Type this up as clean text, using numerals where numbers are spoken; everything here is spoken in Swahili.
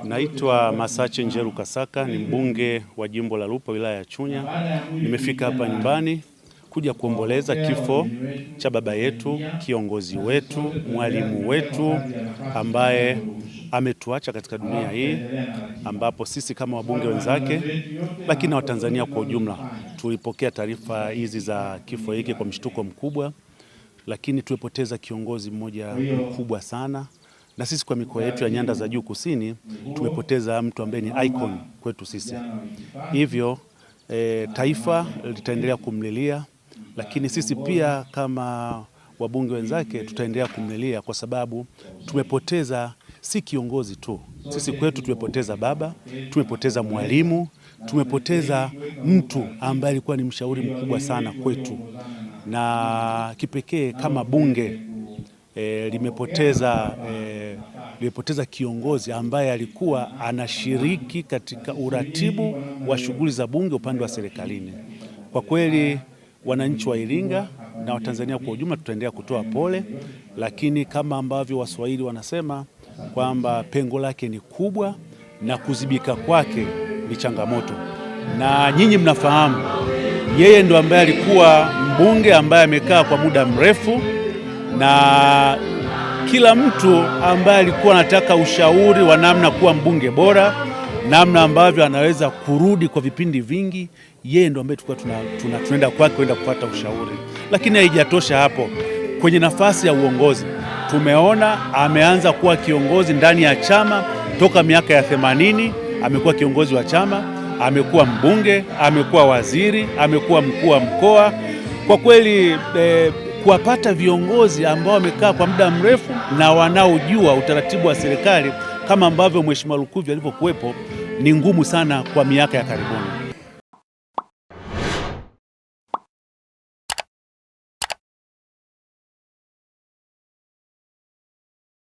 Naitwa Masache Njeru Kasaka, ni mbunge wa jimbo la Lupa, wilaya ya Chunya. Nimefika hapa nyumbani kuja kuomboleza kifo cha baba yetu, kiongozi wetu, mwalimu wetu ambaye ametuacha katika dunia hii, ambapo sisi kama wabunge wenzake, lakini na Watanzania kwa ujumla, tulipokea taarifa hizi za kifo hiki kwa mshtuko mkubwa, lakini tumepoteza kiongozi mmoja mkubwa sana. Na sisi kwa mikoa yetu ya Nyanda za Juu Kusini tumepoteza mtu ambaye ni icon kwetu sisi. Hivyo taifa litaendelea kumlilia, lakini sisi pia kama wabunge wenzake tutaendelea kumlilia, kwa sababu tumepoteza si kiongozi tu. Sisi kwetu tumepoteza baba, tumepoteza mwalimu, tumepoteza mtu ambaye alikuwa ni mshauri mkubwa sana kwetu, na kipekee kama bunge limepoteza kiongozi ambaye alikuwa anashiriki katika uratibu wa shughuli za bunge upande wa serikalini. Kwa kweli wananchi wa Iringa na Watanzania kwa ujumla tutaendelea kutoa pole, lakini kama ambavyo Waswahili wanasema kwamba pengo lake ni kubwa na kuzibika kwake ni changamoto. Na nyinyi mnafahamu yeye ndo ambaye alikuwa mbunge ambaye amekaa kwa muda mrefu, na kila mtu ambaye alikuwa anataka ushauri wa namna kuwa mbunge bora, namna ambavyo anaweza kurudi kwa vipindi vingi, yeye ndo ambaye tulikuwa tunaenda kwake kwenda kupata ushauri. Lakini haijatosha hapo, kwenye nafasi ya uongozi tumeona ameanza kuwa kiongozi ndani ya chama toka miaka ya 80. Amekuwa kiongozi wa chama, amekuwa mbunge, amekuwa waziri, amekuwa mkuu wa mkoa. Kwa kweli kuwapata viongozi ambao wamekaa kwa muda mrefu na wanaojua utaratibu wa serikali kama ambavyo Mheshimiwa Lukuvi alivyokuwepo ni ngumu sana kwa miaka ya karibuni.